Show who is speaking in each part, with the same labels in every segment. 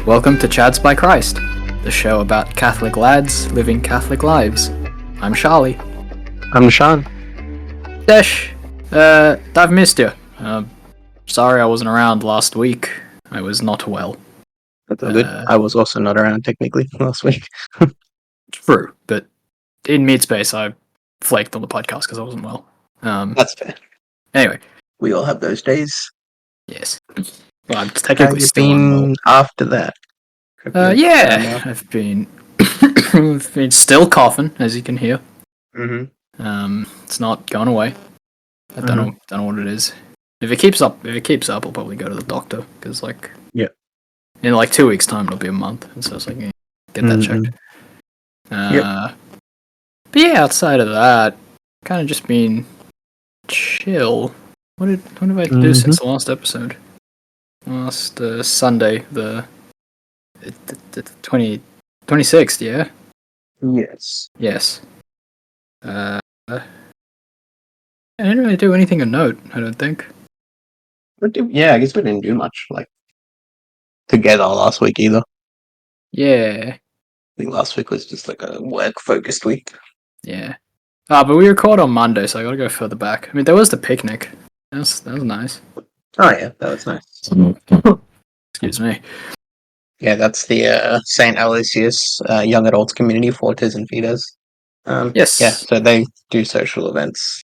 Speaker 1: Welcome to Chads by Christ, the show about Catholic lads living Catholic lives. I'm Charlie.
Speaker 2: I'm Sean.
Speaker 1: Desh, I've missed you. Sorry I wasn't around last week. I was not well.
Speaker 2: That's all good. I was also not around technically last week.
Speaker 1: True, but in mid-space I flaked on the podcast because I wasn't well.
Speaker 2: That's fair.
Speaker 1: Anyway.
Speaker 2: We all have those days.
Speaker 1: Yes. Well, I'm technically
Speaker 2: How
Speaker 1: still
Speaker 2: you been
Speaker 1: unwell.
Speaker 2: after that?
Speaker 1: Yeah, I've been still coughing, as you can hear.
Speaker 2: Mm-hmm.
Speaker 1: It's not going away. I don't know what it is. If it keeps up, I'll probably go to the doctor because, in 2 weeks' time, it'll be a month, and so it's like, get that checked. But yeah, outside of that, kind of just been chill. What have I do since the last episode? Last Sunday, the 26th, yeah? Yes. I didn't really do anything of note, I don't think.
Speaker 2: I guess we didn't do much together last week either.
Speaker 1: Yeah.
Speaker 2: I think last week was just a work-focused week.
Speaker 1: Yeah. But we record on Monday, so I gotta go further back. I mean, there was the picnic. That was nice.
Speaker 2: Oh yeah, that was nice.
Speaker 1: Excuse me.
Speaker 2: Yeah, that's the St. Aloysius Young Adults Community for Autism and Feeders.
Speaker 1: Yes.
Speaker 2: Yeah, so they do social events.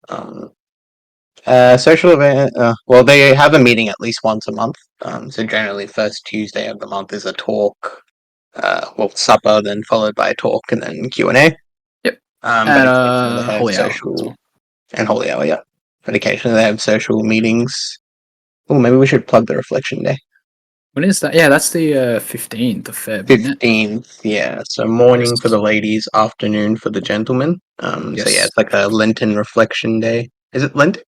Speaker 2: Social event. Well, they have a meeting at least once a month. So generally, first Tuesday of the month is a talk. Supper, then followed by a talk, and then Q&A.
Speaker 1: Yep.
Speaker 2: But
Speaker 1: and Holy Hour as well.
Speaker 2: And Holy Hour, yeah. But occasionally they have social meetings. Oh, maybe we should plug the Reflection Day.
Speaker 1: When is that? Yeah, that's the 15th of Feb.
Speaker 2: 15th, yeah. So morning for the ladies, afternoon for the gentlemen.
Speaker 1: Yes.
Speaker 2: So yeah, it's like a Lenten Reflection Day. Is it Lent?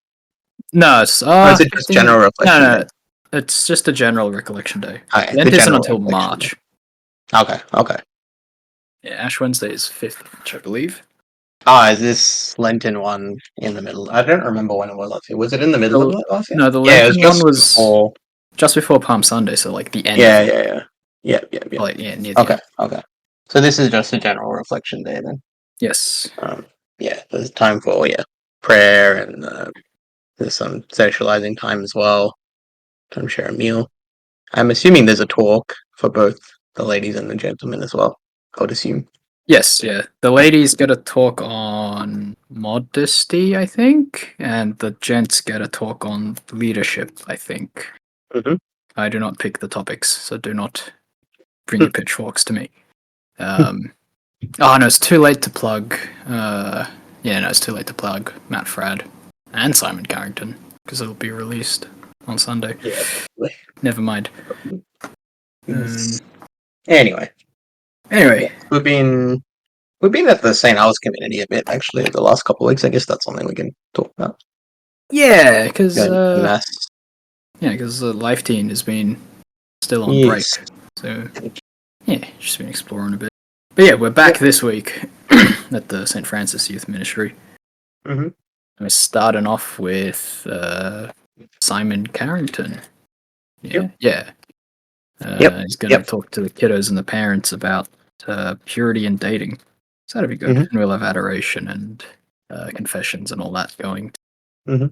Speaker 1: No, it's
Speaker 2: or is it just general reflection?
Speaker 1: No, it's just a general recollection day.
Speaker 2: Okay,
Speaker 1: Lent isn't until March.
Speaker 2: Okay.
Speaker 1: Yeah, Ash Wednesday is 5th, which I believe.
Speaker 2: Is this Lenten one in the middle? I don't remember when it was last year. Was it in the middle of last year?
Speaker 1: No, the Lenten one was just before Palm Sunday, so the end.
Speaker 2: Yeah.
Speaker 1: Near the end.
Speaker 2: Okay. So this is just a general reflection day then.
Speaker 1: Yes.
Speaker 2: There's time for prayer and there's some socializing time as well. Time to share a meal. I'm assuming there's a talk for both the ladies and the gentlemen as well. I would assume.
Speaker 1: Yes, yeah. The ladies get a talk on modesty, I think, and the gents get a talk on leadership, I think.
Speaker 2: Mm-hmm.
Speaker 1: I do not pick the topics, so do not bring your pitchforks to me. No, it's too late to plug. It's too late to plug Matt Fradd and Simon Carrington because it'll be released on Sunday.
Speaker 2: Yeah.
Speaker 1: Never mind.
Speaker 2: Anyway, we've been at the St. Al's community a bit actually the last couple of weeks. I guess that's something we can talk about.
Speaker 1: Yeah, because the Life Teen has been still on break, so just been exploring a bit. But yeah, we're back this week at the St. Francis Youth Ministry.
Speaker 2: Mm-hmm.
Speaker 1: We're starting off with Simon Carrington. Yeah. He's going to talk to the kiddos and the parents about purity and dating. So that'll be good.
Speaker 2: Mm-hmm.
Speaker 1: And we'll have adoration and confessions and all that going.
Speaker 2: Mm-hmm.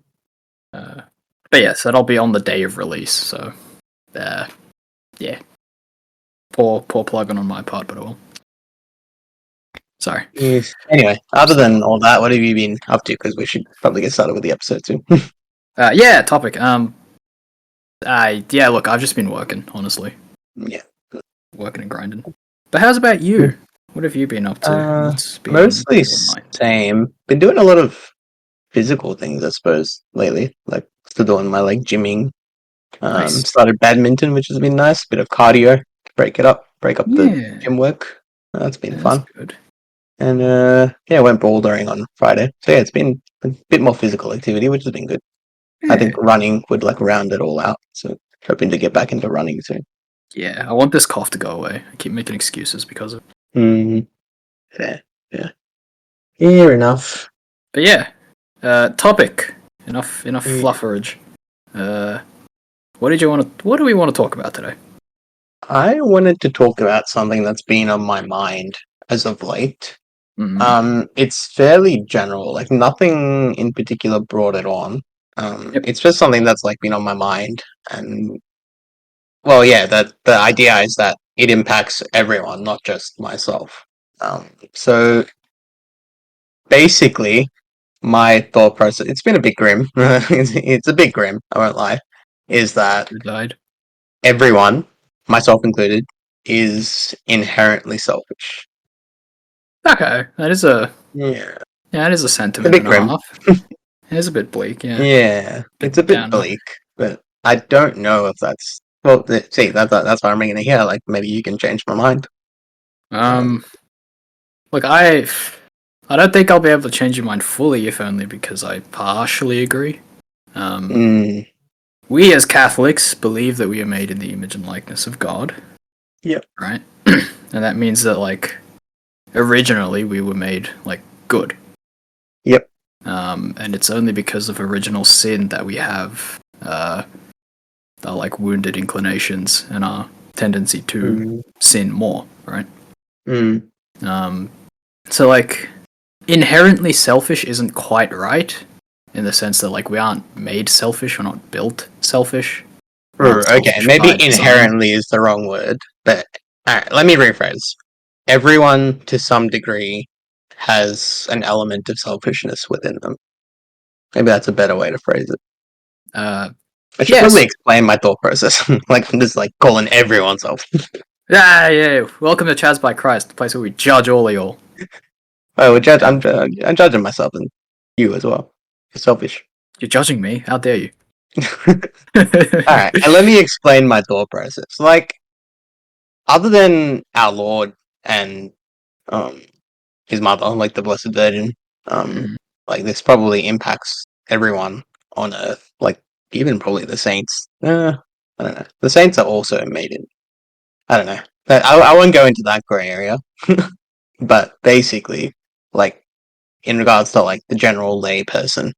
Speaker 1: But yes, that'll be on the day of release. So, poor plugging on my part, but I will. Sorry.
Speaker 2: Yes. Anyway, other than all that, what have you been up to? Because we should probably get started with the episode too.
Speaker 1: Topic. Look, I've just been working, honestly.
Speaker 2: Yeah.
Speaker 1: Working and grinding. But how's about you? What have you been up to?
Speaker 2: Mostly same. Been doing a lot of physical things, I suppose, lately. Still doing my gymming.
Speaker 1: Nice.
Speaker 2: Started badminton, which has been nice. Bit of cardio, break up the gym work. That's been fun.
Speaker 1: Good.
Speaker 2: And I went bouldering on Friday. So it's been a bit more physical activity, which has been good.
Speaker 1: Yeah.
Speaker 2: I think running would round it all out. So hoping to get back into running soon.
Speaker 1: Yeah, I want this cough to go away. I keep making excuses because of it.
Speaker 2: Yeah. Fair enough.
Speaker 1: But yeah, topic. Enough flufferage. What do we want to talk about today?
Speaker 2: I wanted to talk about something that's been on my mind as of late. It's fairly general, like nothing in particular brought it on.
Speaker 1: Yep.
Speaker 2: It's just something that's like been on my mind, and well, yeah, that the idea is that it impacts everyone, not just myself. So basically, my thought process, it's been a bit grim. It's a bit grim, I won't lie, is that
Speaker 1: Who died?
Speaker 2: everyone, myself included, is inherently selfish.
Speaker 1: Okay, that is a
Speaker 2: Yeah.
Speaker 1: that is a
Speaker 2: It's a
Speaker 1: sentiment
Speaker 2: bit
Speaker 1: and a
Speaker 2: grim.
Speaker 1: half. It is a bit bleak, yeah.
Speaker 2: Yeah. It's a
Speaker 1: Bit
Speaker 2: bit
Speaker 1: downer.
Speaker 2: bleak, but I don't know if that's well. See, that's what I'm bringing it here. Like maybe you can change my mind.
Speaker 1: Um, look, I don't think I'll be able to change your mind fully, if only because I partially agree.
Speaker 2: Mm,
Speaker 1: We as Catholics believe that we are made in the image and likeness of God,
Speaker 2: yep.
Speaker 1: right? And that means that like originally we were made like good.
Speaker 2: Yep.
Speaker 1: And it's only because of original sin that we have our like wounded inclinations and our tendency to
Speaker 2: Mm,
Speaker 1: sin more, right?
Speaker 2: mm,
Speaker 1: Um, so like inherently selfish isn't quite right in the sense that like we aren't made selfish, we're not built selfish, we're not
Speaker 2: okay,
Speaker 1: selfish
Speaker 2: maybe
Speaker 1: by design.
Speaker 2: inherently is the wrong word, but alright, let me rephrase. Everyone, to some degree, has an element of selfishness within them. Maybe that's a better way to phrase it.
Speaker 1: Uh,
Speaker 2: I should probably
Speaker 1: yes.
Speaker 2: explain my thought process. Like I'm just like calling everyone selfish.
Speaker 1: Yeah. Welcome to Chaz by Christ, the place where we judge all of y'all.
Speaker 2: Oh, I'm judging myself and you as well. You're selfish.
Speaker 1: You're judging me. How dare you?
Speaker 2: Alright, and let me explain my thought process. Like, other than our Lord and um his mother, like the Blessed Virgin, um,
Speaker 1: Mm,
Speaker 2: like this probably impacts everyone on earth. Like even probably the saints. I don't know. The saints are also made in. I don't know. But I won't go into that grey area. But basically, like in regards to like the general lay person,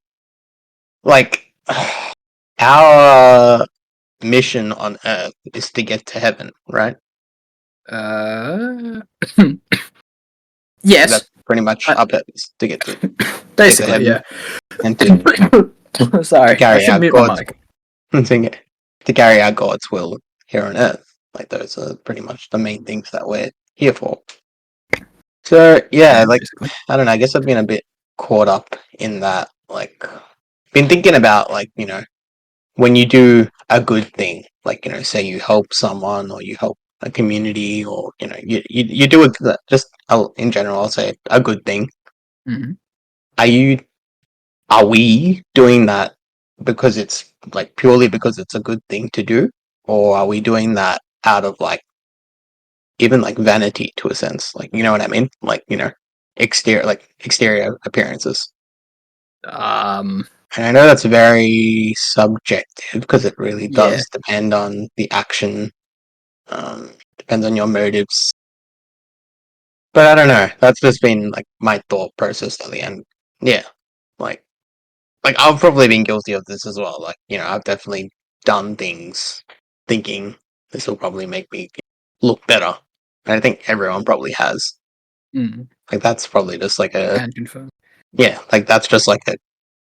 Speaker 2: like our mission on earth is to get to heaven, right?
Speaker 1: uh,
Speaker 2: Like that's
Speaker 1: yes,
Speaker 2: pretty much
Speaker 1: I,
Speaker 2: our purpose to get to
Speaker 1: basically, yeah.
Speaker 2: heaven and to
Speaker 1: Sorry, I
Speaker 2: carry
Speaker 1: should
Speaker 2: out
Speaker 1: mute my
Speaker 2: God's
Speaker 1: mic.
Speaker 2: to carry out God's will here on earth. Like those are pretty much the main things that we're here for. So yeah,
Speaker 1: Yeah,
Speaker 2: like
Speaker 1: basically.
Speaker 2: I don't know, I guess I've been a bit caught up in that, like been thinking about like, when you do a good thing, like, say you help someone or you help a community or, you do it just in general, I'll say a good thing.
Speaker 1: Hmm.
Speaker 2: Are you are we doing that because it's like purely because it's a good thing to do? Or are we doing that out of like even like vanity to a sense? Like you know what I mean? Like, exterior appearances.
Speaker 1: Um,
Speaker 2: And I know that's very subjective because it really
Speaker 1: yeah.
Speaker 2: does depend on the action, depends on your motives. But I don't know. That's just been like my thought process at the end. Yeah, like I've probably been guilty of this as well. Like I've definitely done things thinking this will probably make me look better. And I think everyone probably has.
Speaker 1: Mm,
Speaker 2: Like that's probably just like
Speaker 1: I
Speaker 2: a
Speaker 1: can confirm.
Speaker 2: yeah, like that's just like a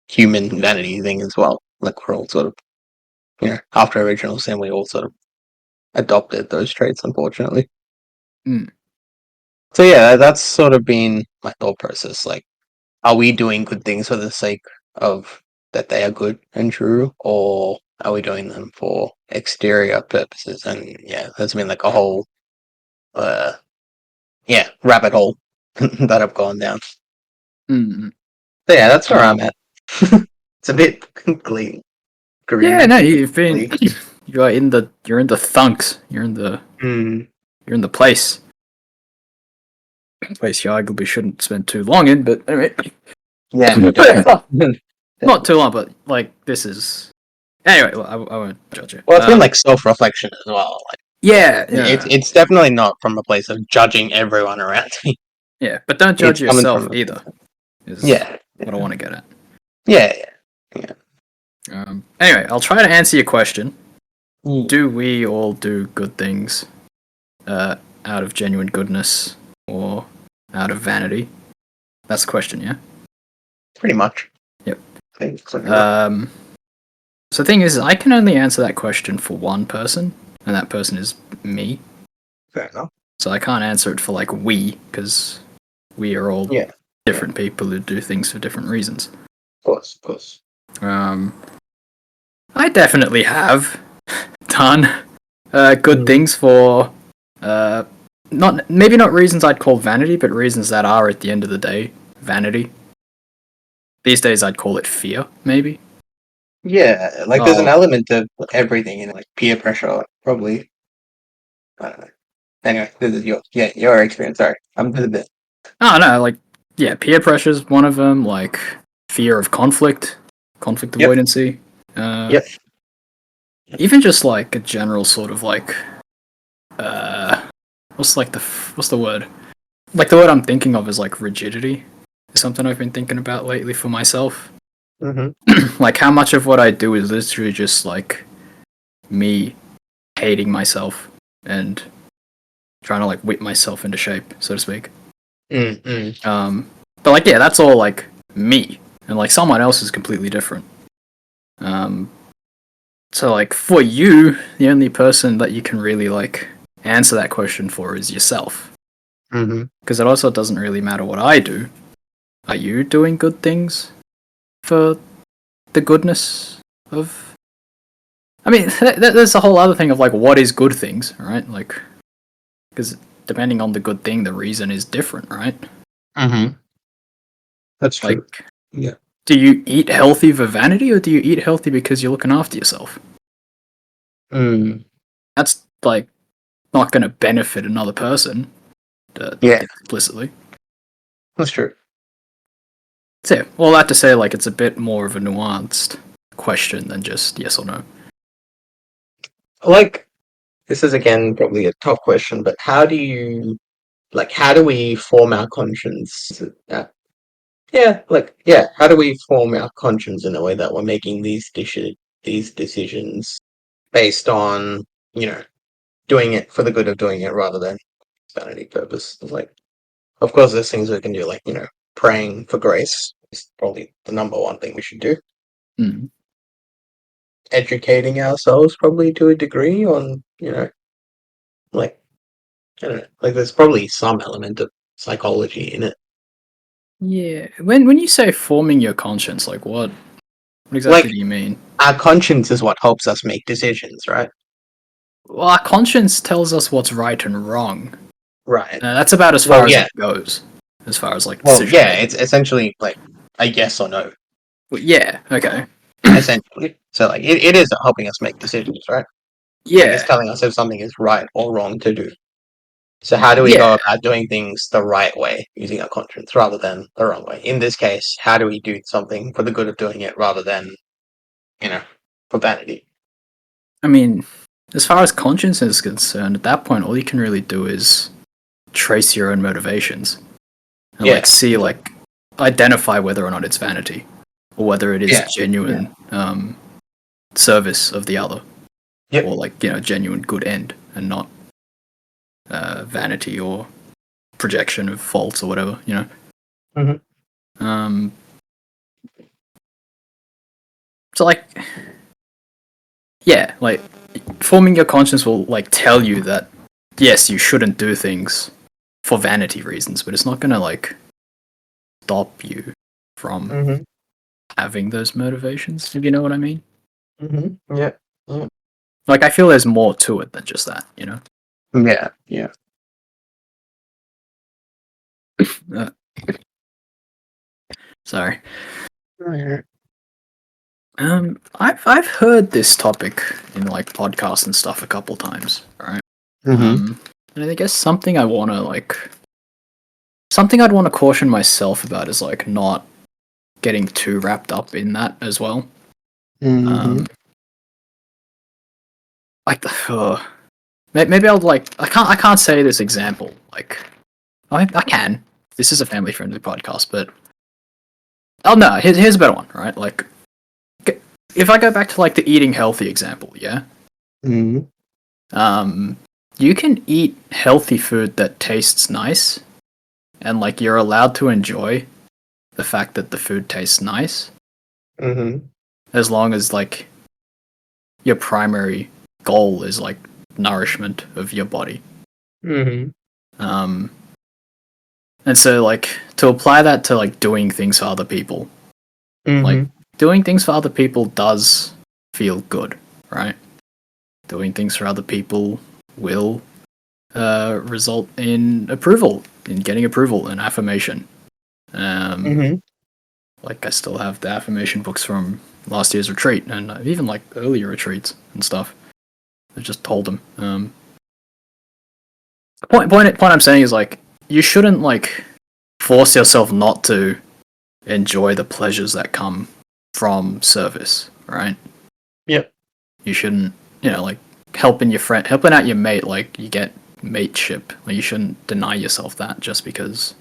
Speaker 2: human vanity thing as well. Like we're all sort of after original sin, we all sort of adopted those traits, unfortunately.
Speaker 1: Mm.
Speaker 2: So yeah, that's sort of been my thought process. Like, are we doing good things for the sake of that they are good and true, or are we doing them for exterior purposes? And yeah, there's been like a whole, uh, rabbit hole that I've gone down.
Speaker 1: Mm.
Speaker 2: So yeah, that's where I'm
Speaker 1: Um,
Speaker 2: at. It's a bit glee,
Speaker 1: yeah,
Speaker 2: grim,
Speaker 1: no, you've been
Speaker 2: bleak.
Speaker 1: you're in the thunks.
Speaker 2: Mm.
Speaker 1: You're in the place. Place you arguably shouldn't spend too long in, but anyway.
Speaker 2: Yeah, definitely.
Speaker 1: Not too long, but like this is anyway. Well, I won't judge you.
Speaker 2: Well, it's been like self-reflection as well. Like,
Speaker 1: Yeah, yeah,
Speaker 2: it's definitely not from a place of judging everyone around me.
Speaker 1: yeah. But don't
Speaker 2: It's
Speaker 1: judge
Speaker 2: coming
Speaker 1: yourself
Speaker 2: from
Speaker 1: either. Is
Speaker 2: yeah,
Speaker 1: what I want to get at.
Speaker 2: yeah, yeah.
Speaker 1: Anyway, I'll try to answer your question.
Speaker 2: Mm.
Speaker 1: Do we all do good things? out of genuine goodness or out of vanity? That's the question, yeah?
Speaker 2: Pretty much.
Speaker 1: Yep.
Speaker 2: I think it's like that.
Speaker 1: So the thing is, I can only answer that question for one person, and that person is me.
Speaker 2: Fair enough.
Speaker 1: So I can't answer it for like we, because we are all
Speaker 2: Yeah.
Speaker 1: different people who do things for different reasons.
Speaker 2: Of course.
Speaker 1: I definitely have done good things for maybe not reasons I'd call vanity, but reasons that are at the end of the day vanity. These days I'd call it fear, maybe.
Speaker 2: Yeah, like there's an element of everything in it, like peer pressure, probably. I don't know. Anyway, this is your experience. Sorry, I'm a bit.
Speaker 1: Oh no, like yeah, peer pressure's one of them. Like fear of conflict
Speaker 2: Yep.
Speaker 1: avoidancy.
Speaker 2: Yep.
Speaker 1: Even just like a general sort of like what's the word? Like the word I'm thinking of is like rigidity. Is something I've been thinking about lately for myself. Like how much of what I do is literally just like me hating myself and trying to like whip myself into shape, so to speak. But like yeah, that's all like me, and like someone else is completely different. So like for you, the only person that you can really like answer that question for is yourself. Because it also doesn't really matter what I do. Are you doing good things for the goodness of? I mean, there's a whole other thing of like what is good things, right? Like, because depending on the good thing, the reason is different, right?
Speaker 2: That's true.
Speaker 1: Like,
Speaker 2: Yeah.
Speaker 1: do you eat healthy for vanity, or do you eat healthy because you're looking after yourself? That's like not going to benefit another person.
Speaker 2: Yeah,
Speaker 1: Explicitly.
Speaker 2: that's true.
Speaker 1: So yeah, all that to say, like it's a bit more of a nuanced question than just yes or no.
Speaker 2: Like, this is again probably a tough question, but how do we form our conscience? How do we form our conscience in a way that we're making these decisions based on, you know, doing it for the good of doing it rather than vanity purpose? Like, of course, there's things we can do, like, praying for grace is probably the number one thing we should do.
Speaker 1: Mm.
Speaker 2: Educating ourselves probably to a degree on, like, I don't know, like there's probably some element of psychology in it.
Speaker 1: Yeah. When you say forming your conscience, like what exactly
Speaker 2: Like,
Speaker 1: do you mean?
Speaker 2: our conscience is what helps us make decisions, right?
Speaker 1: Well, our conscience tells us what's right and wrong.
Speaker 2: Right.
Speaker 1: That's about as far
Speaker 2: Well,
Speaker 1: as
Speaker 2: yeah.
Speaker 1: it goes. As far as like
Speaker 2: Well,
Speaker 1: decision
Speaker 2: yeah,
Speaker 1: making.
Speaker 2: it's essentially like a yes or no,
Speaker 1: Well, yeah. Okay.
Speaker 2: essentially. So, like, it is helping us make decisions, right? Like, it's
Speaker 1: Yeah.
Speaker 2: telling us if something is right or wrong to do. So, how do we
Speaker 1: Yeah.
Speaker 2: go about doing things the right way using our conscience rather than the wrong way? In this case, how do we do something for the good of doing it rather than, for vanity?
Speaker 1: I mean, as far as conscience is concerned, at that point, all you can really do is trace your own motivations and
Speaker 2: Yeah.
Speaker 1: like see like identify whether or not it's vanity or whether it is
Speaker 2: Yeah.
Speaker 1: genuine service of the other
Speaker 2: Yep.
Speaker 1: or like genuine good end and not vanity or projection of faults or whatever um so like yeah, like forming your conscience will like tell you that yes, you shouldn't do things for vanity reasons, but it's not gonna like stop you from having those motivations, if you know what I mean.
Speaker 2: Yeah. Yeah.
Speaker 1: Like I feel there's more to it than just that, you know.
Speaker 2: Yeah. Yeah.
Speaker 1: uh, Sorry.
Speaker 2: Right.
Speaker 1: I've heard this topic in like podcasts and stuff a couple times, right? And I guess something I'd want to caution myself about is like not getting too wrapped up in that as well. Like, maybe I'll like I can't say this example. Like, I can. This is a family friendly podcast, but oh no, here's a better one, right? Like, if I go back to like the eating healthy example, yeah. you can eat healthy food that tastes nice, and like you're allowed to enjoy the fact that the food tastes nice, as long as like your primary goal is like nourishment of your body. Um, and so like to apply that to like doing things for other people, like doing things for other people does feel good, right? Doing things for other people will result in approval, in getting approval and affirmation. Like I still have the affirmation books from last year's retreat, and even like earlier retreats and stuff. I just told them. Point I'm saying is like you shouldn't like force yourself not to enjoy the pleasures that come from service, right?
Speaker 2: Yep.
Speaker 1: You shouldn't, like helping out your mate, like you get mateship. Like you shouldn't deny yourself that just because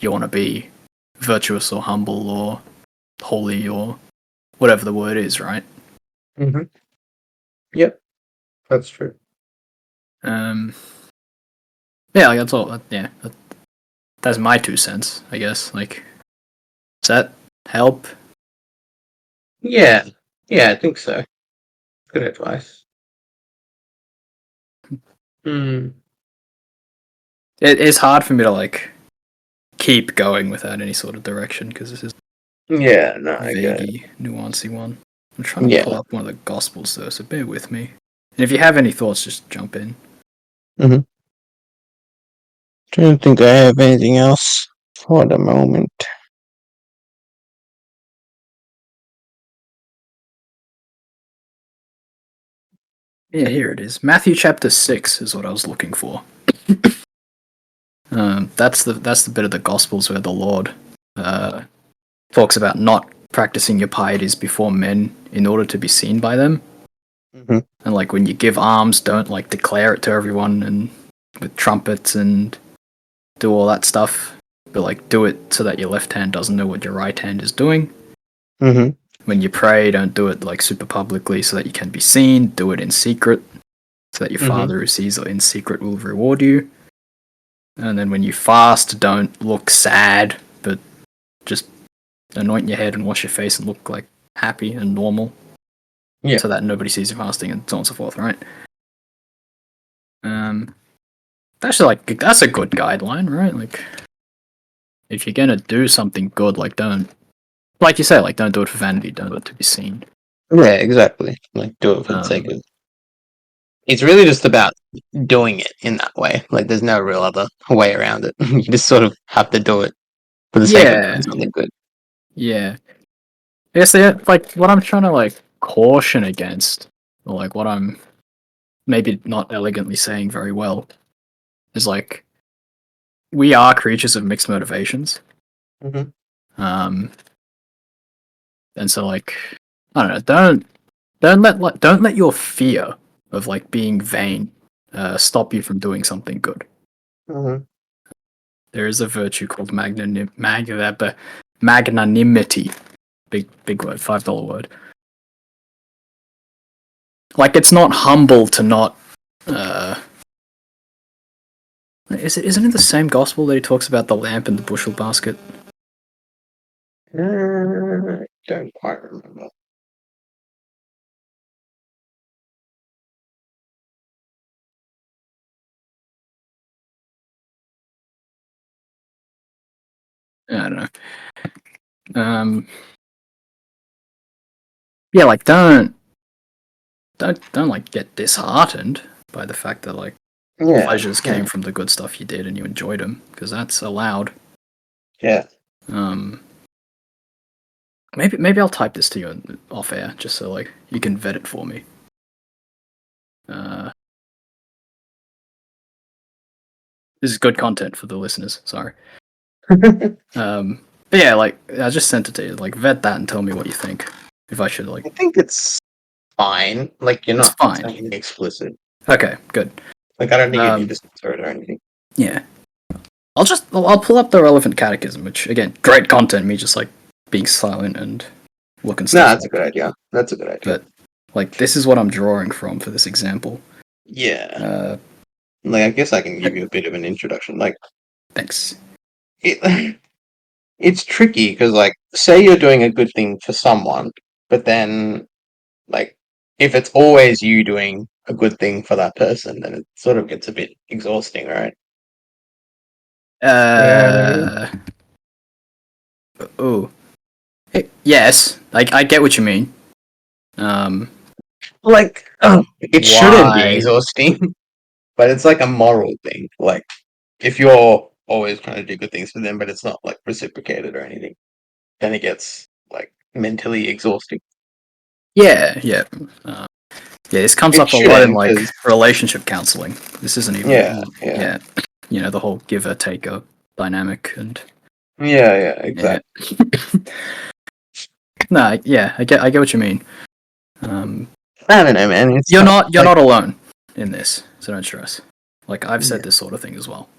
Speaker 1: you want to be virtuous or humble or holy or whatever the word is, right?
Speaker 2: Yep. That's true.
Speaker 1: Yeah, like that's all. Yeah, that's my 2 cents, I guess. Like, does that help?
Speaker 2: Yeah. Yeah, I think so. Good advice.
Speaker 1: It is hard for me to like keep going without any sort of direction because this is
Speaker 2: Yeah, no, I
Speaker 1: a
Speaker 2: get it.
Speaker 1: vaguey, nuancy one. I'm trying to
Speaker 2: Yeah.
Speaker 1: pull up one of the Gospels though, so bear with me. And if you have any thoughts, just jump in.
Speaker 2: Don't think I have anything else for the moment.
Speaker 1: Yeah, here it is. Matthew chapter 6 is what I was looking for. That's the bit of the Gospels where the Lord talks about not practicing your pieties before men in order to be seen by them. And like when you give alms, don't like declare it to everyone and with trumpets and do all that stuff, but like do it so that your left hand doesn't know what your right hand is doing. When you pray, don't do it like super publicly so that you can be seen. Do it in secret so that your Father who sees in secret will reward you. And then when you fast, don't look sad, but just anoint your head and wash your face and look like happy and normal.
Speaker 2: Yeah.
Speaker 1: So that nobody sees you fasting and so on and so forth, right? That's a good guideline, right? Like, if you're gonna do something good, like don't, like you say, like don't do it for vanity, don't do it to be seen.
Speaker 2: Yeah, exactly. Like, do it for the sake of. It's really just about doing it in that way. Like, there's no real other way around it. You just sort of have to do it for the sake of doing something good.
Speaker 1: Yeah. I guess like what I'm trying to like caution against, or like what I'm maybe not elegantly saying very well, is like we are creatures of mixed motivations. And so like I don't know, don't let your fear of like being vain stop you from doing something good. There is a virtue called magnanimity. Big word, $5 word. Like it's not humble to not. Isn't it the same gospel that he talks about the lamp and the bushel basket?
Speaker 2: I don't quite remember.
Speaker 1: I don't know. Yeah, like don't like get disheartened by the fact that like pleasures came from the good stuff you did and you enjoyed them, because that's allowed.
Speaker 2: Yeah.
Speaker 1: Maybe I'll type this to you off air just so like you can vet it for me. This is good content for the listeners. Sorry. But yeah, like I just sent it to you. Like vet that and tell me what you think. If I should like.
Speaker 2: I think it's fine. Like you're not saying explicit.
Speaker 1: Okay, good.
Speaker 2: Like I don't think you need to censor it or anything.
Speaker 1: Yeah. I'll pull up the relevant catechism, which again, great content. Me just like being silent and looking stuff.
Speaker 2: No, that's a good idea. That's a good idea.
Speaker 1: But like this is what I'm drawing from for this example.
Speaker 2: Yeah. like I guess I can give you a bit of an introduction. Like
Speaker 1: Thanks.
Speaker 2: it, it's tricky because like say you're doing a good thing for someone, but then like if it's always you doing a good thing for that person, then it sort of gets a bit exhausting, right?
Speaker 1: Uh, oh, yes, I get what you mean.
Speaker 2: Like it shouldn't be
Speaker 1: Why?
Speaker 2: exhausting, but it's like a moral thing. Like if you're always trying to do good things for them, but it's not like reciprocated or anything, then it gets like mentally exhausting.
Speaker 1: Yeah, yeah. Yeah, this comes
Speaker 2: It
Speaker 1: up a lot in
Speaker 2: shouldn't,
Speaker 1: like
Speaker 2: because
Speaker 1: relationship counseling. This isn't
Speaker 2: yeah,
Speaker 1: even,
Speaker 2: yeah,
Speaker 1: yeah, the whole giver taker dynamic and
Speaker 2: yeah,
Speaker 1: yeah.
Speaker 2: exactly.
Speaker 1: No, yeah, I get what you mean. Um,
Speaker 2: I don't know, man. It's
Speaker 1: you're
Speaker 2: tough.
Speaker 1: not
Speaker 2: Like,
Speaker 1: alone in this, so don't stress. Like I've said
Speaker 2: yeah.
Speaker 1: this sort of thing as well.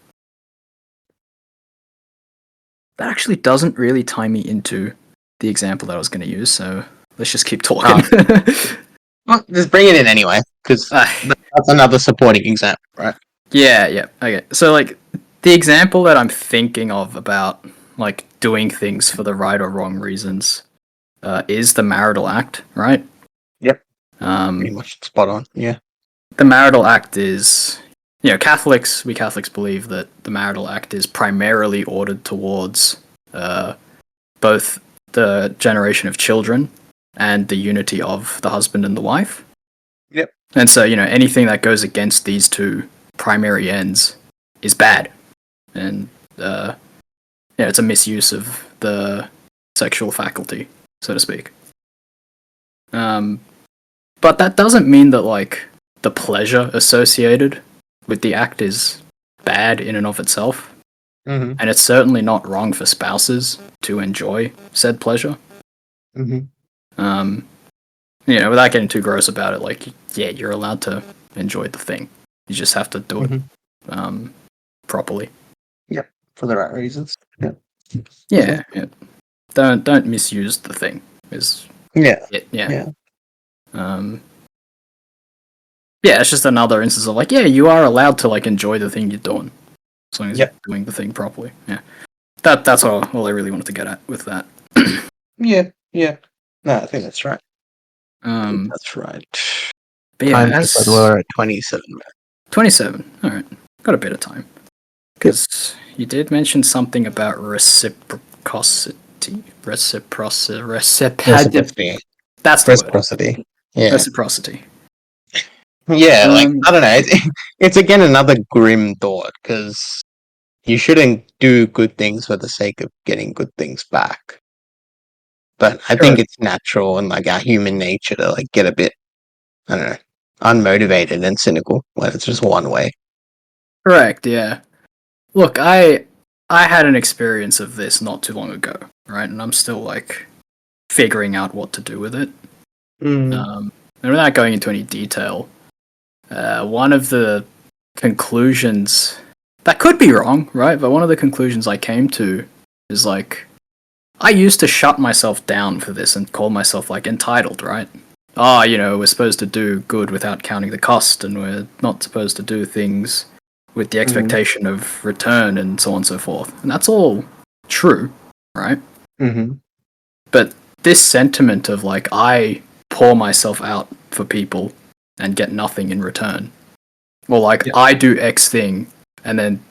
Speaker 1: That actually doesn't really tie me into the example that I was going to use, so let's just keep talking.
Speaker 2: Well, just bring it in anyway, because
Speaker 1: uh,
Speaker 2: that's another supporting example, right?
Speaker 1: yeah, yeah. Okay. So like the example that I'm thinking of about like doing things for the right or wrong reasons is the marital act, right?
Speaker 2: Yep, pretty
Speaker 1: Um,
Speaker 2: much spot on. Yeah.
Speaker 1: the marital act is, Catholics, we Catholics believe that the marital act is primarily ordered towards both the generation of children and the unity of the husband and the wife.
Speaker 2: Yep.
Speaker 1: And so, anything that goes against these two primary ends is bad. And, it's a misuse of the sexual faculty, so to speak. But that doesn't mean that, like, the pleasure associated with the act is bad in and of itself.
Speaker 2: Mm-hmm.
Speaker 1: And it's certainly not wrong for spouses to enjoy said pleasure.
Speaker 2: Mm-hmm.
Speaker 1: Without getting too gross about it, like, yeah, you're allowed to enjoy the thing. You just have to do it properly.
Speaker 2: Yep. For the right reasons. Yeah.
Speaker 1: Yeah, yeah. Don't misuse the thing. Is
Speaker 2: Yeah.
Speaker 1: it? Yeah.
Speaker 2: Yeah.
Speaker 1: Yeah, it's just another instance of like, yeah, you are allowed to like enjoy the thing you're doing, as long as
Speaker 2: Yep.
Speaker 1: you're doing the thing properly. Yeah. That's all I really wanted to get at with that.
Speaker 2: Yeah. Yeah. No, I think that's right.
Speaker 1: Um,
Speaker 2: That's right.
Speaker 1: but yeah,
Speaker 2: Time
Speaker 1: as
Speaker 2: we're at 27.
Speaker 1: 27. All right, got a bit of time because you did mention something about reciprocity.
Speaker 2: Reciprocity.
Speaker 1: That's the word.
Speaker 2: Reciprocity. Yeah.
Speaker 1: Reciprocity.
Speaker 2: Yeah, like, I don't know. It's again another grim thought, because you shouldn't do good things for the sake of getting good things back. But I think
Speaker 1: Correct.
Speaker 2: it's natural and like our human nature to like get a bit, I don't know, unmotivated and cynical when it's just one way.
Speaker 1: Correct. Yeah. Look, I had an experience of this not too long ago, right? And I'm still like figuring out what to do with it. And without going into any detail, one of the conclusions that could be wrong, right? But one of the conclusions I came to is like I used to shut myself down for this and call myself like entitled, right? Oh, we're supposed to do good without counting the cost, and we're not supposed to do things with the expectation of return, and so on and so forth. And that's all true, right?
Speaker 2: Mm-hmm.
Speaker 1: But this sentiment of like I pour myself out for people and get nothing in return, or like I do X thing and then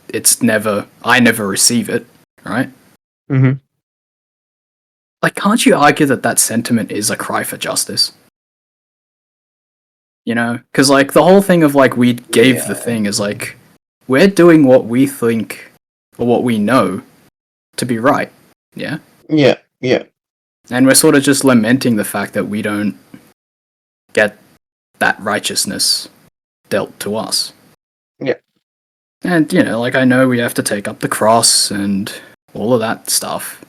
Speaker 1: I never receive it, right?
Speaker 2: Mm-hmm.
Speaker 1: Like, can't you argue that that sentiment is a cry for justice? Because like the whole thing of like we gave the thing is like we're doing what we think or what we know to be right, yeah.
Speaker 2: Yeah. Yeah.
Speaker 1: And we're sort of just lamenting the fact that we don't get that righteousness dealt to us.
Speaker 2: Yeah.
Speaker 1: And like I know we have to take up the cross and all of that stuff.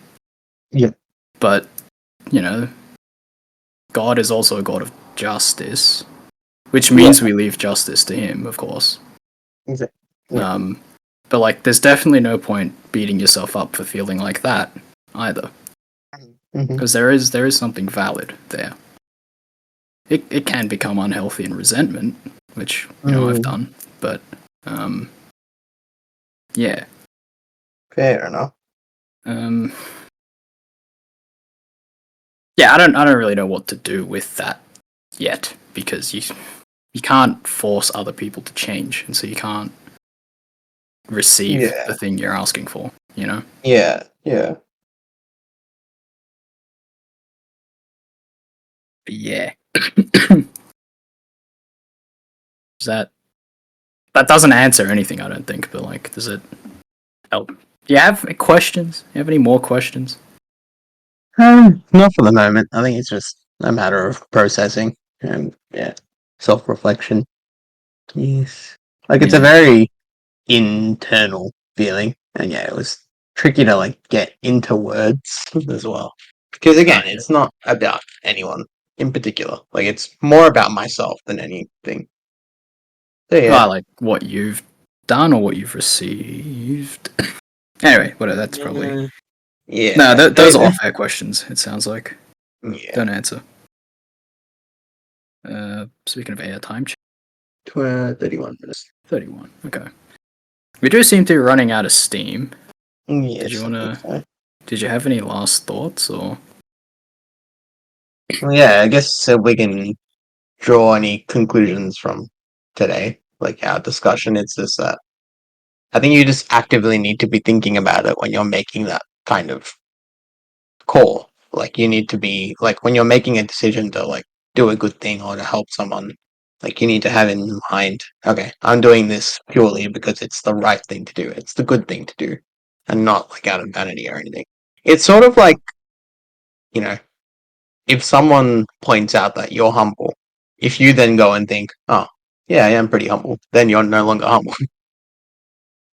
Speaker 2: Yeah.
Speaker 1: But God is also a God of justice, which means we leave justice to Him, of course.
Speaker 2: Exactly. Yeah.
Speaker 1: But like, there's definitely no point beating yourself up for feeling like that either, because there is something valid there. It can become unhealthy and resentment, which I've done, but Yeah.
Speaker 2: Fair enough.
Speaker 1: Yeah, I don't really know what to do with that yet, because you can't force other people to change, and so you can't receive
Speaker 2: Yeah.
Speaker 1: the thing you're asking for, you know?
Speaker 2: Yeah. Yeah.
Speaker 1: But yeah. That doesn't answer anything, I don't think, but like, does it help? Do you have questions? Do you have any more questions?
Speaker 2: Not for the moment. I think it's just a matter of processing and self-reflection. Yes. Like it's a
Speaker 1: Yeah.
Speaker 2: very internal feeling, and yeah, it was tricky to like get into words as well. Because again,
Speaker 1: Okay.
Speaker 2: it's not about anyone in particular. Like it's more about myself than anything. So yeah.
Speaker 1: Like what you've done or what you've received. Anyway, whatever. That's probably no.
Speaker 2: Yeah.
Speaker 1: Those are all fair questions. It sounds like.
Speaker 2: Yeah.
Speaker 1: Don't answer. Speaking of air time,
Speaker 2: 31 minutes.
Speaker 1: 31. Okay. We do seem to be running out of steam. Did you
Speaker 2: Yes, I think
Speaker 1: wanna?
Speaker 2: so.
Speaker 1: Did you have any last thoughts or?
Speaker 2: Well, yeah, I guess we can draw any conclusions from today, like our discussion. It's just that I think you just actively need to be thinking about it when you're making that kind of call. Like you need to be like when you're making a decision to like do a good thing or to help someone, like you need to have in mind, okay, I'm doing this purely because it's the right thing to do. It's the good thing to do, and not like out of vanity or anything. It's sort of like, you know, if someone points out that you're humble, if you then go and think, oh, yeah, I am pretty humble, then you're no longer humble.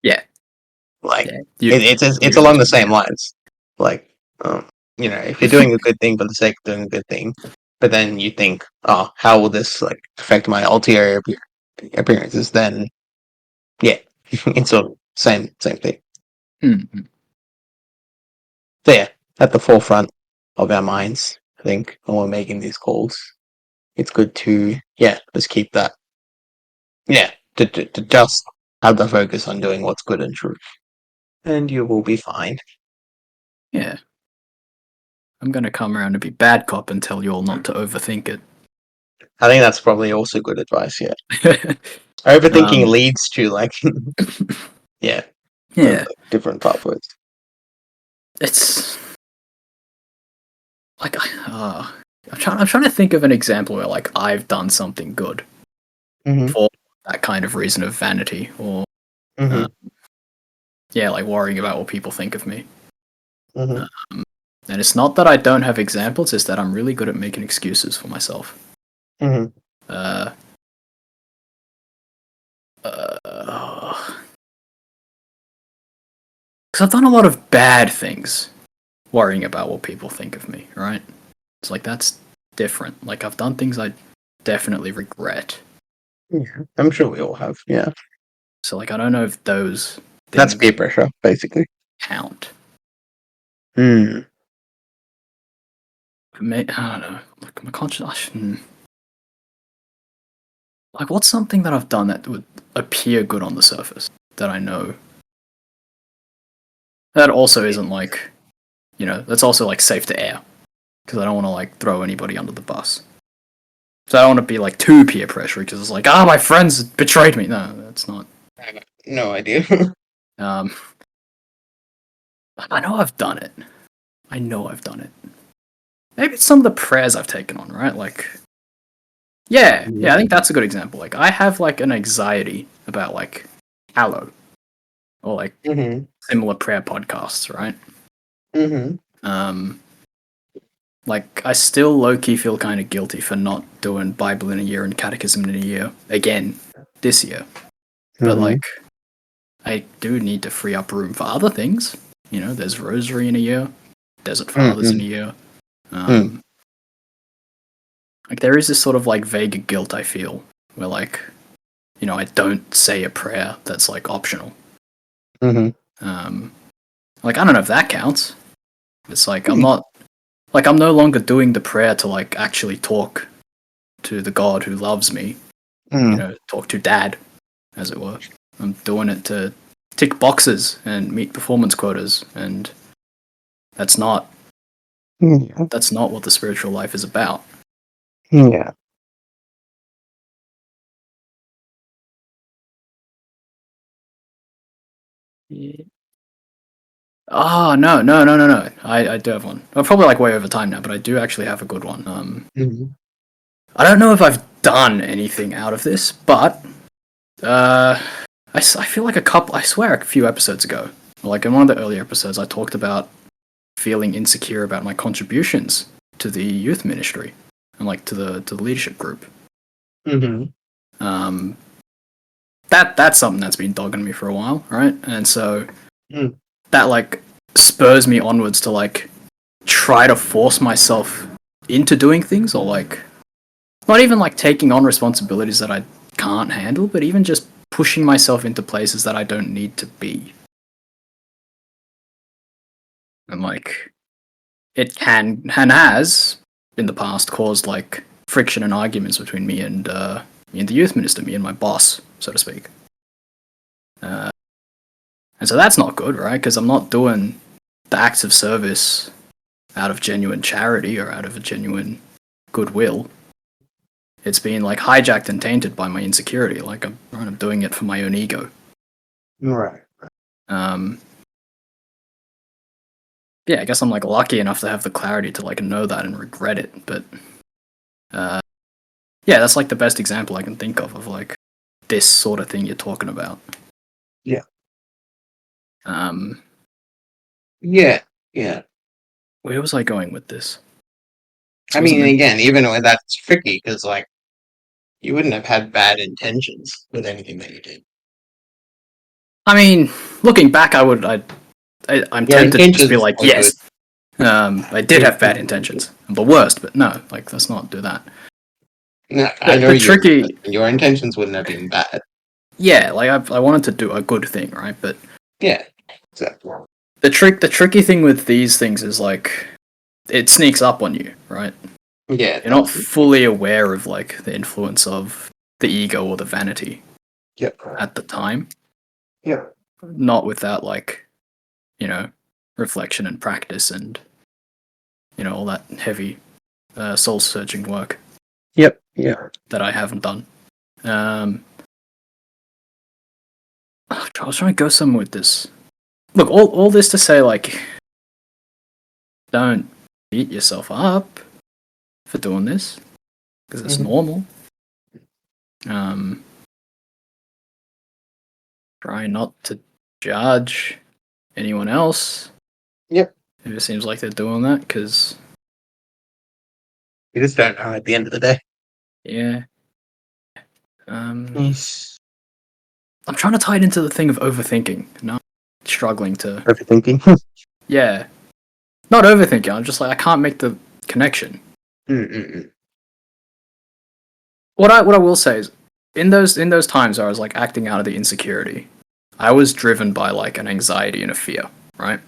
Speaker 1: Yeah.
Speaker 2: Like
Speaker 1: Yeah.
Speaker 2: it's
Speaker 1: Usually.
Speaker 2: along the same lines. Like, you know, if you're doing a good thing for the sake of doing a good thing, but then you think, oh, how will this like affect my ulterior appearances? Then, yeah, it's sort of same thing.
Speaker 1: Mm-hmm.
Speaker 2: So yeah, at the forefront of our minds, I think when we're making these calls, it's good to just keep that to just have the focus on doing what's good and true, and you will be fine.
Speaker 1: Yeah. I'm gonna come around and be bad cop and tell you all not to overthink it.
Speaker 2: I think that's probably also good advice. Yeah, overthinking leads to like yeah,
Speaker 1: Yeah.
Speaker 2: different pathways.
Speaker 1: It's like I'm trying to think of an example where like I've done something good
Speaker 2: Mm-hmm.
Speaker 1: for that kind of reason of vanity or
Speaker 2: Mm-hmm.
Speaker 1: like worrying about what people think of me.
Speaker 2: Mm-hmm.
Speaker 1: And it's not that I don't have examples; it's that I'm really good at making excuses for myself.
Speaker 2: Mm-hmm.
Speaker 1: Uh, because I've done a lot of bad things, worrying about what people think of me. Right? It's like that's different. Like I've done things I definitely regret.
Speaker 2: Yeah, I'm sure we all have. Yeah,
Speaker 1: So like I don't know if those
Speaker 2: that's
Speaker 1: things
Speaker 2: peer pressure, basically.
Speaker 1: count.
Speaker 2: Mm.
Speaker 1: I don't know. Like my conscience. Like, what's something that I've done that would appear good on the surface that I know that also isn't like, that's also like safe to air because I don't want to like throw anybody under the bus. So I don't want to be like too peer pressure because it's like, my friends betrayed me. No, that's not.
Speaker 2: I got no idea.
Speaker 1: Um, I know I've done it. I know I've done it. Maybe it's some of the prayers I've taken on, right? Like, yeah, I think that's a good example. Like, I have like an anxiety about like Hallow or like
Speaker 2: Mm-hmm.
Speaker 1: similar prayer podcasts, right?
Speaker 2: Mm-hmm.
Speaker 1: Um, like I still low key feel kind of guilty for not doing Bible in a year and Catechism in a year again this year. But
Speaker 2: Mm-hmm.
Speaker 1: like, I do need to free up room for other things. There's Rosary in a year, Desert Fathers in a
Speaker 2: Mm-hmm.
Speaker 1: year. Like there is this sort of like vague guilt I feel where like, I don't say a prayer that's like optional.
Speaker 2: Mm-hmm.
Speaker 1: Like I don't know if that counts. It's like I'm not like I'm no longer doing the prayer to like actually talk to the God who loves me.
Speaker 2: Mm.
Speaker 1: Talk to Dad, as it were. I'm doing it to tick boxes and meet performance quotas, and that's not
Speaker 2: Yeah.
Speaker 1: what the spiritual life is about.
Speaker 2: Yeah.
Speaker 1: Yeah. Oh, no. I do have one. I'm probably like way over time now, but I do actually have a good one.
Speaker 2: Mhm.
Speaker 1: I don't know if I've done anything out of this, but I feel like I swear a few episodes ago, like in one of the earlier episodes, I talked about feeling insecure about my contributions to the youth ministry and like to the leadership group.
Speaker 2: Mhm.
Speaker 1: Um, that's something that's been dogging me for a while, right? And so
Speaker 2: Mm.
Speaker 1: that like spurs me onwards to like try to force myself into doing things, or like not even like taking on responsibilities that I can't handle, but even just pushing myself into places that I don't need to be. And like it can and has in the past caused like friction and arguments between me and the youth minister, me and my boss, so to speak. And so that's not good, right? Because I'm not doing the acts of service out of genuine charity or out of a genuine goodwill. It's been like hijacked and tainted by my insecurity. Like I'm doing it for my own ego.
Speaker 2: Right.
Speaker 1: Um, yeah, I guess I'm like lucky enough to have the clarity to like know that and regret it. But yeah, that's like the best example I can think of like this sort of thing you're talking about.
Speaker 2: Yeah.
Speaker 1: Um,
Speaker 2: Yeah. Yeah.
Speaker 1: where was I going with this?
Speaker 2: I mean, again, even with that's tricky because, like, you wouldn't have had bad intentions with anything that you did.
Speaker 1: I mean, looking back, I'm
Speaker 2: Your
Speaker 1: tempted to just be
Speaker 2: intentions
Speaker 1: like,
Speaker 2: were good.
Speaker 1: yes, I did have bad intentions. I'm the worst, but no, like let's not do that.
Speaker 2: No, I know
Speaker 1: The
Speaker 2: you.
Speaker 1: tricky,
Speaker 2: Your intentions wouldn't have been bad.
Speaker 1: yeah, like I wanted to do a good thing, right? But
Speaker 2: Yeah. Exactly.
Speaker 1: the tricky thing with these things is like it sneaks up on you, right?
Speaker 2: Yeah.
Speaker 1: You're not fully aware of like the influence of the ego or the vanity
Speaker 2: Yep.
Speaker 1: at the time.
Speaker 2: Yep.
Speaker 1: Not without like, reflection and practice and all that heavy soul searching work.
Speaker 2: Yep. Yeah.
Speaker 1: That I haven't done. I was trying to go somewhere with this. Look, all this to say, like, don't beat yourself up for doing this because it's normal. Try not to judge anyone else.
Speaker 2: Yep.
Speaker 1: If it seems like they're doing that, because
Speaker 2: You just don't know at the end of the day.
Speaker 1: yeah. I'm trying to tie it into the thing of overthinking. No, struggling to
Speaker 2: Overthinking.
Speaker 1: yeah, not overthinking. I'm just like I can't make the connection.
Speaker 2: Mm-mm.
Speaker 1: What I will say is in those times where I was like acting out of the insecurity, I was driven by like an anxiety and a fear, right?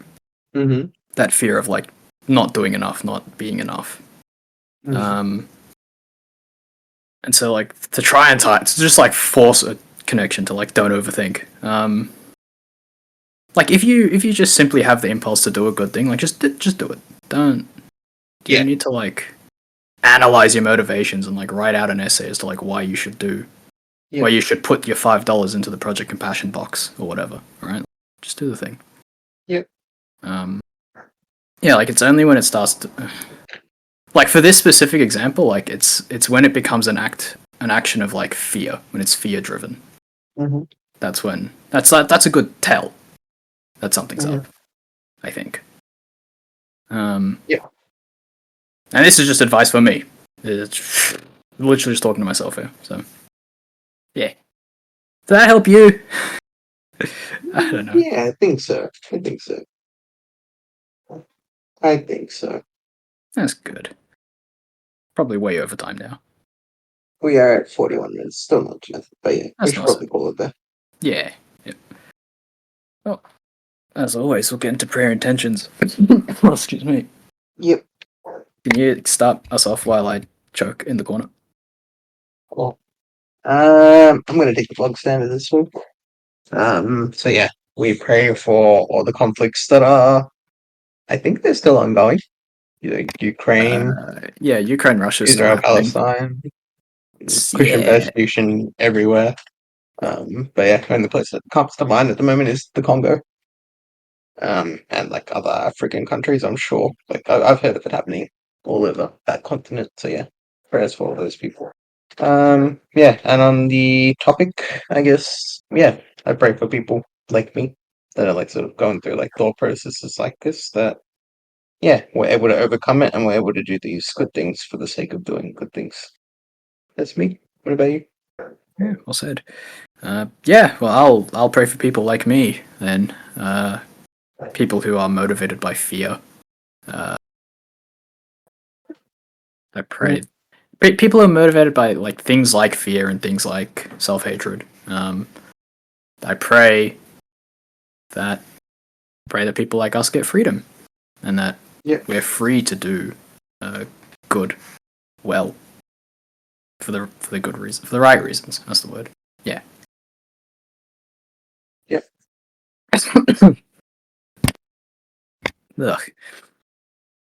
Speaker 2: Mm-hmm.
Speaker 1: That fear of like not doing enough, not being enough.
Speaker 2: Mm-hmm.
Speaker 1: And so like to try and to just like force a connection to like don't overthink. Like if you just simply have the impulse to do a good thing, like just do it. Don't you need to like analyze your motivations and like write out an essay as to like why you should do why you should put your $5 into the Project Compassion box or whatever, right? Just do the thing.
Speaker 2: Yep.
Speaker 1: Yeah, like it's only when it starts to, like for this specific example, like it's when it becomes an action of like fear, when it's fear driven.
Speaker 2: Mm-hmm.
Speaker 1: That's when that's a good tell that something's up, I think.
Speaker 2: Yeah.
Speaker 1: And this is just advice for me. It's literally just talking to myself here. So, yeah. Did that help you? I don't know.
Speaker 2: Yeah, I think so.
Speaker 1: That's good. Probably way over time now.
Speaker 2: We are at 41 minutes. Still not too much, but yeah, we
Speaker 1: That's
Speaker 2: should
Speaker 1: nice.
Speaker 2: probably call it there.
Speaker 1: Yeah. Well, as always, we'll get into prayer intentions. Oh, excuse me.
Speaker 2: Yep.
Speaker 1: Can you start us off while I choke in the corner?
Speaker 2: Cool. I'm gonna take the plug stand of this one. So yeah, we pray for all the conflicts that are. I think they're still ongoing. Ukraine,
Speaker 1: Yeah, Ukraine, Russia's still
Speaker 2: Israel,
Speaker 1: happening.
Speaker 2: Palestine, Christian
Speaker 1: Yeah.
Speaker 2: persecution everywhere. But yeah, the only place that comes to mind at the moment is the Congo. And like other African countries, I'm sure. Like I've heard of it happening all over that continent. So yeah, prayers for all those people. Yeah, and on the topic, I guess, yeah, I pray for people like me that are like sort of going through like thought processes like this. That yeah, we're able to overcome it and we're able to do these good things for the sake of doing good things. That's me. What about you?
Speaker 1: Yeah, well said. Yeah, well, I'll pray for people like me then. People who are motivated by fear. I pray. People who are motivated by like things like fear and things like self-hatred. I that pray that people like us get freedom and that
Speaker 2: Yeah.
Speaker 1: we're free to do good, well, for the good reason, for the right reasons. That's the word. Yeah.
Speaker 2: Yep.
Speaker 1: Ugh.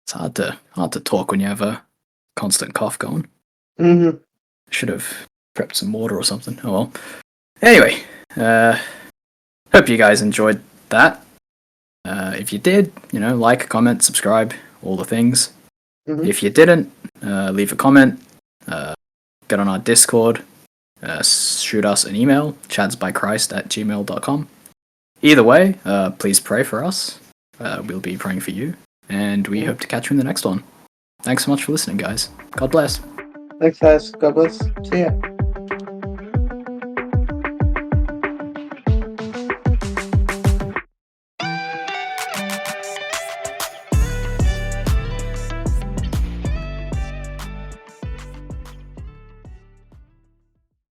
Speaker 1: It's hard to talk when you have a constant cough going.
Speaker 2: Mm-hmm.
Speaker 1: Should have prepped some water or something. Oh well. Anyway, hope you guys enjoyed that. If you did, like, comment, subscribe, all the things.
Speaker 2: Mm-hmm.
Speaker 1: If you didn't, leave a comment, get on our Discord, shoot us an email, chadsbychrist@gmail.com. Either way, please pray for us. We'll be praying for you, and we hope to catch you in the next one. Thanks so much for listening, guys. God bless.
Speaker 2: Thanks, guys. God bless. See ya.